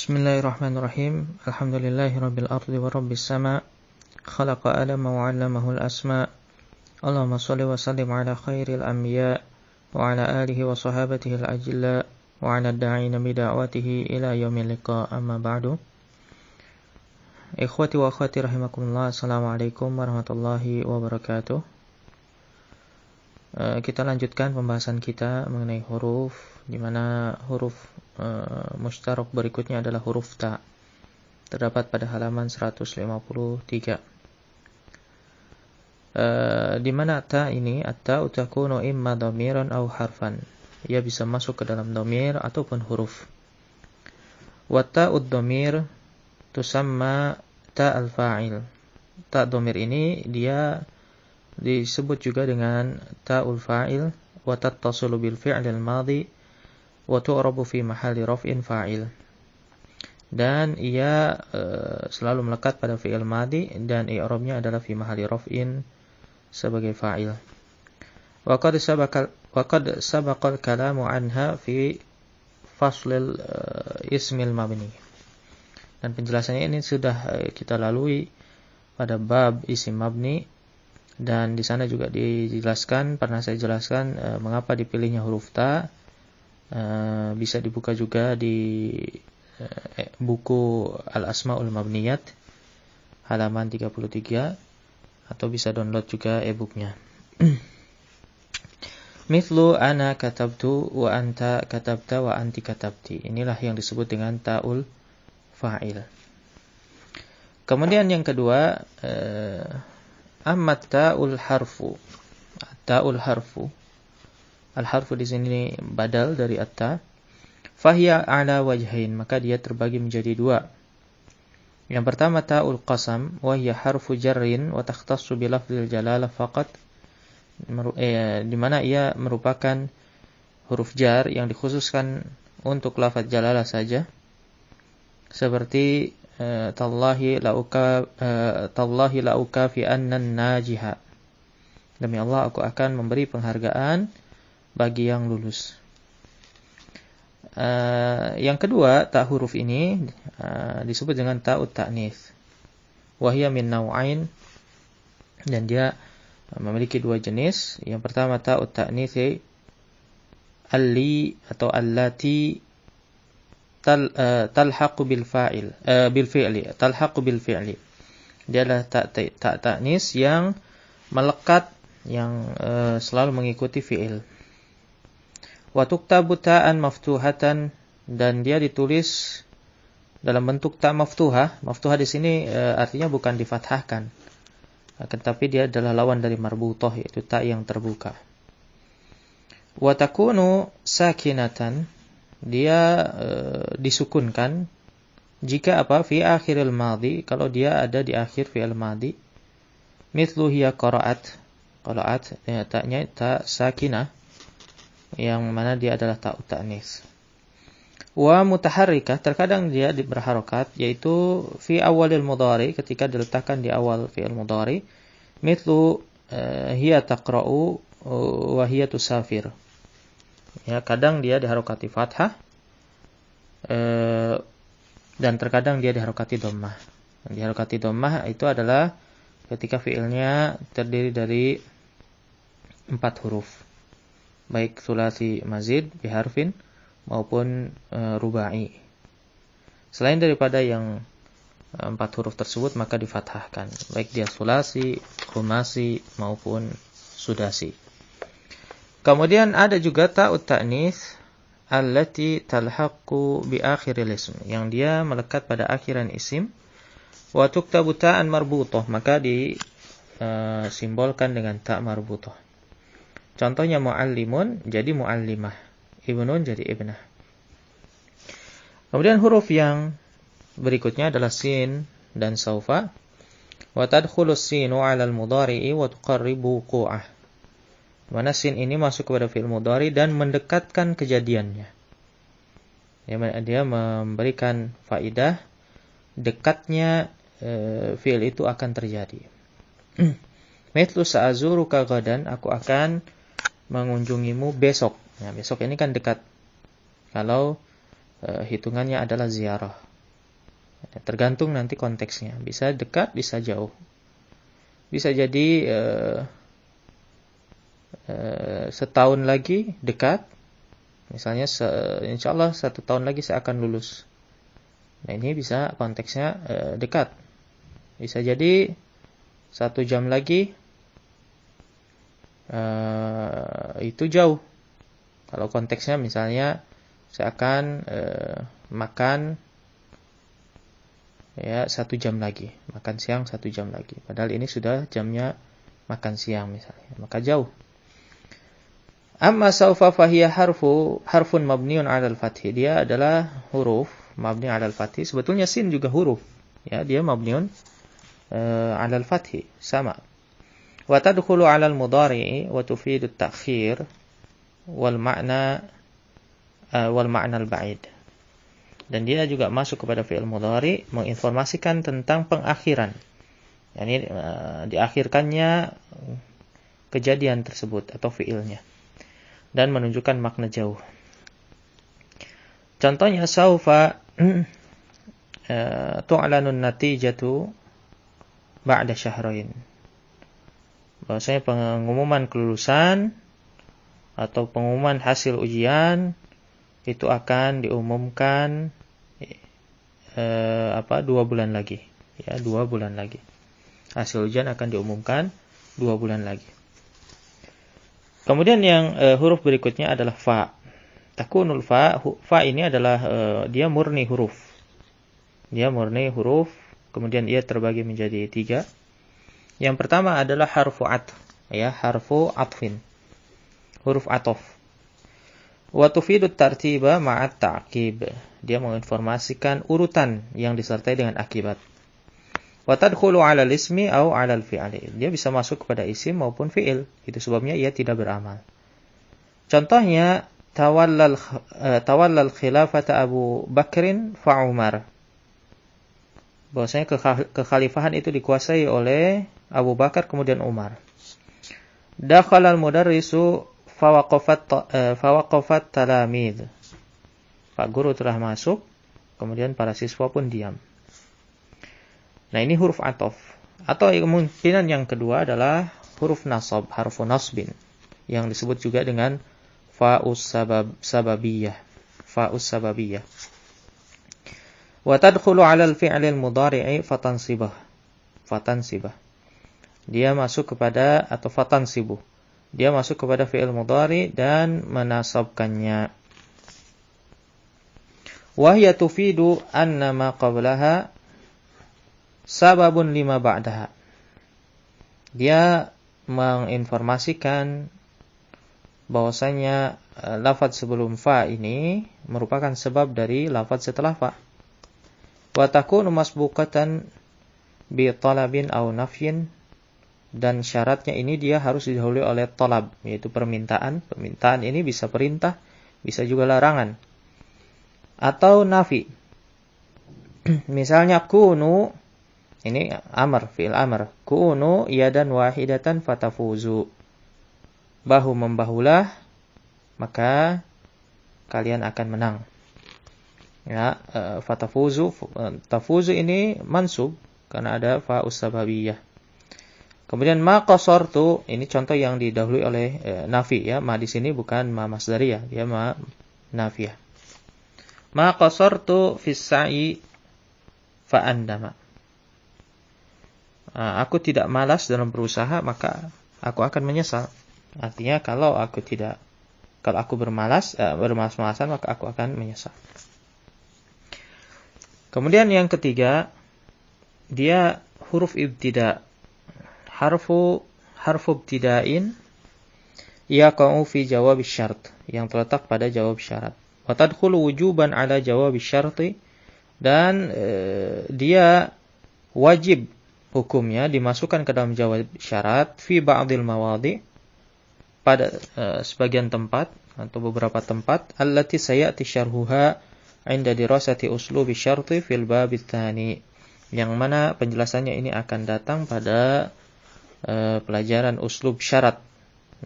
Bismillahirrahmanirrahim. Alhamdulillahirabbil ardi wa rabbis sama. Khalaqa adama wa 'allamahul asma. Allahumma shalli wa sallim ala khairil anbiya wa ala alihi wa sahabatihi al-ajilla wa ala da'ina bi da'watihi ila yaumil liqa. Amma ba'du. Ikhwati wa akhwati rahimakumullah. Assalamualaikum warahmatullahi wabarakatuh. Kita lanjutkan pembahasan kita mengenai huruf, di mana huruf mustarak berikutnya adalah huruf ta. Terdapat pada halaman 153. Di mana ta ini, at-ta takunu imma dhamiran aw harfan. Ia bisa masuk ke dalam dhamir ataupun huruf. Wa ta'ud dhamir tusamma ta al-fa'il. Ta dhamir ini dia disebut juga dengan ta'ul fa'il wa tattasilu bil fi'lil madhi wa tu'rabu fi mahalli raf'in fa'il. Dan ia selalu melekat pada fi'il madhi dan i'rabnya adalah fi mahalli raf'in sebagai fa'il. Wa qad sabaqa al-kalamu anha fi faslil ismil mabni. Dan penjelasannya ini sudah kita lalui pada bab isim mabni, dan di sana juga dijelaskan, pernah saya jelaskan mengapa dipilihnya huruf ta. Bisa dibuka juga di buku Al-Asma'ul Mabniyat halaman 33, atau bisa download juga e-booknya. Mithlu ana katabtu wa anta katabta wa anti katabti. Inilah yang disebut dengan ta'ul fa'il. Kemudian yang kedua, amma ta'ul harfu. Ta'ul harfu. Al-harfu di sini badal dari at-ta. Fahiya ala wajhain, maka dia terbagi menjadi dua. Yang pertama ta'ul qasam, wa hiya harfu jarrin wa takhtassu bi lafdzil jalalah faqat. Di mana ia merupakan huruf jar yang dikhususkan untuk lafaz jalalah saja. Seperti tallahi la ukafi annan najiha. Demi Allah, aku akan memberi penghargaan bagi yang lulus. Yang kedua, ta huruf ini disebut dengan ta'ut ta'nits. Wa hiya min naw'ain, dan dia memiliki dua jenis. Yang pertama ta'ut ta'nits alli atau allati talhaqu bil fa'il bil fi'li, talhaqu bil fi'li. Dia adalah ta ta'nits yang melekat, yang selalu mengikuti fi'il. Wa tuktabu ta'an maftuhatan, dan dia ditulis dalam bentuk ta maftuhah. Maftuhah di sini artinya bukan difathahkan, tetapi dia adalah lawan dari marbutah, yaitu ta yang terbuka. Wa takunu sakinatan, dia disukunkan jika apa? Fi akhiril madhi, kalau dia ada di akhir fi'il madhi. Mithlu hiya qara'at. Qara'at, ta'nya ta sakinah, yang mana dia adalah ta'ut ta'nits. Wa mutaharrikah, terkadang dia berharokat, yaitu fi awalil mudhari, ketika diletakkan di awal fi'il mudhari. Mithlu hiya taqra'u wa hiya tusafir. Ya, kadang dia diharokati fathah, dan terkadang dia diharokati dhammah. Diharokati dhammah itu adalah ketika fi'ilnya terdiri dari 4 huruf, baik sulasi mazid biharfin maupun rubai. Selain daripada yang 4 huruf tersebut, maka difathahkan, baik dia sulasi, khumasi maupun sudasi. Kemudian ada juga ta'ut ta'nits allati talhaqu bi akhiril ism, yang dia melekat pada akhiran isim. Wa tuktabu ta'an marbutah, maka disimbolkan dengan ta' marbutah. Contohnya muallimun jadi muallimah, ibnun jadi ibnah. Kemudian huruf yang berikutnya adalah sin dan saufa. Wa tadkhulu sinu 'ala al-mudhari'i wa tuqarribu wuqu'ah. Mana sin ini masuk kepada fi'il mudhari dan mendekatkan kejadiannya. Dia memberikan faidah dekatnya fi'il itu akan terjadi. Mithlu sa'azuruka ghadan, aku akan mengunjungimu besok. Nah, besok ini kan dekat. Kalau hitungannya adalah ziarah. Tergantung nanti konteksnya. Bisa dekat, bisa jauh. Bisa jadi setahun lagi dekat. Misalnya insya Allah 1 tahun lagi saya akan lulus. Nah ini bisa konteksnya dekat. Bisa jadi 1 jam lagi itu jauh. Kalau konteksnya misalnya saya akan makan ya 1 jam lagi, makan siang 1 jam lagi. Padahal ini sudah jamnya makan siang misalnya, maka jauh. Amma saufa fahiya harfun mabniun 'alal fathi. Dia adalah huruf mabni 'alal fathi. Sebetulnya sin juga huruf. Ya, dia mabniun 'alal fathi, sama. Wa tadkhulu 'alal mudhari'i wa tufidu at-ta'khir wal ma'na al-ba'id. Dan dia juga masuk kepada fi'il mudhari, menginformasikan tentang pengakhiran. Yani diakhirkannya kejadian tersebut atau fi'ilnya. Dan menunjukkan makna jauh. Contohnya saufa tu'lanun natijatu ba'da syahrain. Bahwasanya pengumuman kelulusan atau pengumuman hasil ujian itu akan diumumkan 2 bulan lagi. Ya, 2 bulan lagi. Hasil ujian akan diumumkan 2 bulan lagi. Kemudian yang huruf berikutnya adalah fa. Takunul fa. Fa ini adalah dia murni huruf. Dia murni huruf. Kemudian ia terbagi menjadi 3. Yang pertama adalah harfu atf. Ya, harfu atfin. Huruf atof. Wa tufidu tartiba ma'at ta'qib. Dia menginformasikan urutan yang disertai dengan akibat. Wa tadkhulu 'ala al-ismi aw 'ala al-fi'li. Dia bisa masuk kepada isim maupun fi'il. Itu sebabnya ia tidak beramal. Contohnya tawallal khilafata Abu Bakrin fa Umar. Bahwasanya kekhalifahan itu dikuasai oleh Abu Bakar kemudian Umar. Dakhala al-mudarrisu fawaqafat talamid. Pak guru telah masuk, kemudian para siswa pun diam. Nah, ini huruf atof. Atau kemungkinan yang kedua adalah huruf nasab, harfu nasbin, yang disebut juga dengan fa'us sababiyah. Fa'us sababiyah. Wa tadkhulu 'ala al-fi'li al-mudhari'i fatansibah. Fatansibah. Dia masuk kepada atau fatansibuh. Dia masuk kepada fi'il mudhari dan menasabkannya. Wa hiya tufidu anna ma qablaha sababun lima ba'daha. Dia menginformasikan bahwasanya lafaz sebelum fa ini merupakan sebab dari lafaz setelah fa. Wa takunu masbuqatan bi talabin aw nafyin, dan syaratnya ini dia harus didahului oleh talab, yaitu permintaan. Permintaan ini bisa perintah, bisa juga larangan. Atau nafi. Misalnya kunu, ini amr, fi'il amr. Kunu yadan wahidatan fatafuzu. Bahu membahulah, maka kalian akan menang. Ya, fatafuzu, tafuzu ini mansub karena ada fa'us sababiyah. Kemudian ma qasartu, ini contoh yang didahului oleh nafi ya. Ma di sini bukan ma masdariyah, dia ma nafiyah. Ma qasartu fis sa'i fa andama. Aku tidak malas dalam berusaha, maka aku akan menyesal. Artinya kalau aku bermalas-malasan, maka aku akan menyesal. Kemudian yang ketiga, dia huruf ibtida. Harfu ibtida'in yaqa'u fi jawab syarat, yang terletak pada jawab syarat. Wa tadkhulu wujuban ala jawab syarti, dan dia wajib hukumnya dimasukkan ke dalam jawab syarat fi ba'dil mawadhi, pada sebagian tempat atau beberapa tempat, allati sayati syarhuha 'inda dirasati uslubi syarti fil bab tsani, yang mana penjelasannya ini akan datang pada pelajaran uslub syarat,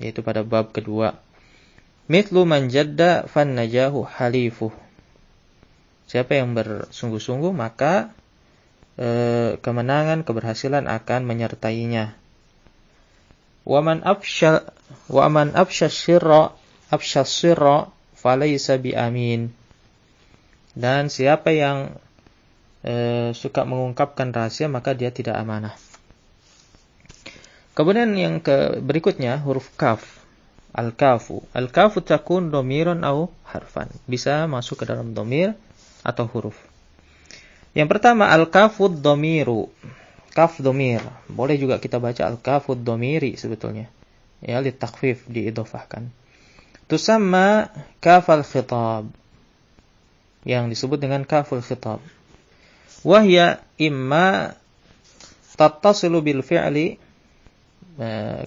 yaitu pada bab kedua. Mithlu man jadda fan najahu halifuh. Siapa yang bersungguh-sungguh maka kemenangan, keberhasilan akan menyertainya. Waman afsha sirra falaysa biamin. Dan siapa yang suka mengungkapkan rahasia, maka dia tidak amanah. Kemudian yang berikutnya huruf kaf. Al-kafu. Al-kafu takun domiron au harfan. Bisa masuk ke dalam domir atau huruf. Yang pertama al-kafu domiru. Kaf domir. Boleh juga kita baca al-kafu domiri sebetulnya. Ya, litakfif, diidofahkan. Tusamma kafal khitab. Yang disebut dengan kaful khitab. Wahya imma tattasilu bil fi'li.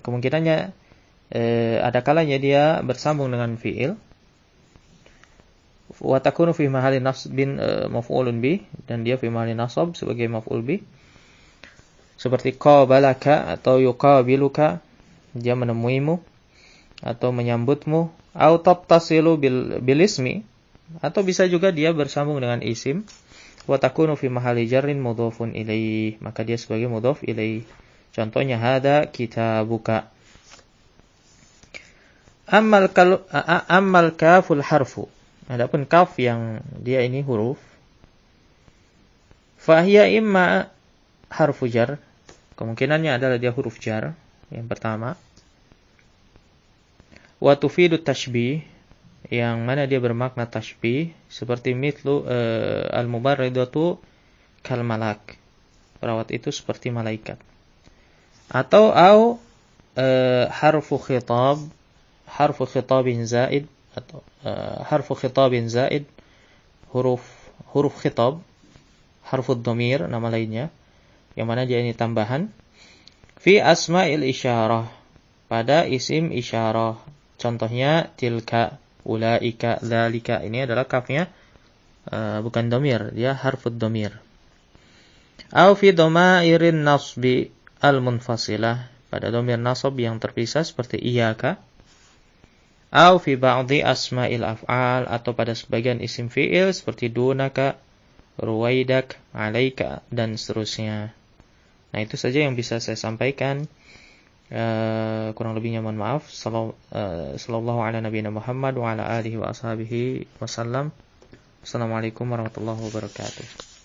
Kemungkinannya ada kalanya dia bersambung dengan fi'il. Wa takunu fi mahalli nasbin maf'ulun bih, dan dia fi mahalli nasab sebagai maf'ul bih. Seperti qabalaka atau yuqabiluka, dia menemuimu atau menyambutmu. Au tattasilu bil ismi, atau bisa juga dia bersambung dengan isim. Wa takunu fi mahalli jarrin mudhafun ilaih, maka dia sebagai mudhaf ilaih. Contohnya hada kitabuka. Ammal kaful harfu. Adapun kaf yang dia ini huruf, fahiya imma harfu jar. Kemungkinannya adalah dia huruf jar yang pertama. Wa tufidu tashbih, yang mana dia bermakna tashbih, seperti mithlu al-mubarridatu kal malak. Perawat itu seperti malaikat. Atau harfu khitabin zaid, atau harfu khitabin zaid, huruf khitab, harfu dhamir nama lainnya, yang mana dia ini tambahan, fi asma'il isyarah, pada isim isyarah. Contohnya tilka, ulaika, dzalika. Ini adalah kafnya bukan dhamir, dia harfu dhamir. Au fi dhamairin nasbi al-munfasilah, pada dhamir nasab yang terpisah seperti iyyaka. Au fi ba'dhi asma'il af'al, atau pada sebagian isim fi'il seperti dunaka, ruwaidak, alaika, dan seterusnya. Nah, itu saja yang bisa saya sampaikan. Kurang lebihnya mohon maaf. Sallallahu ala nabiyina Muhammad wa ala alihi wa ashabihi wasallam. Assalamualaikum warahmatullahi wabarakatuh.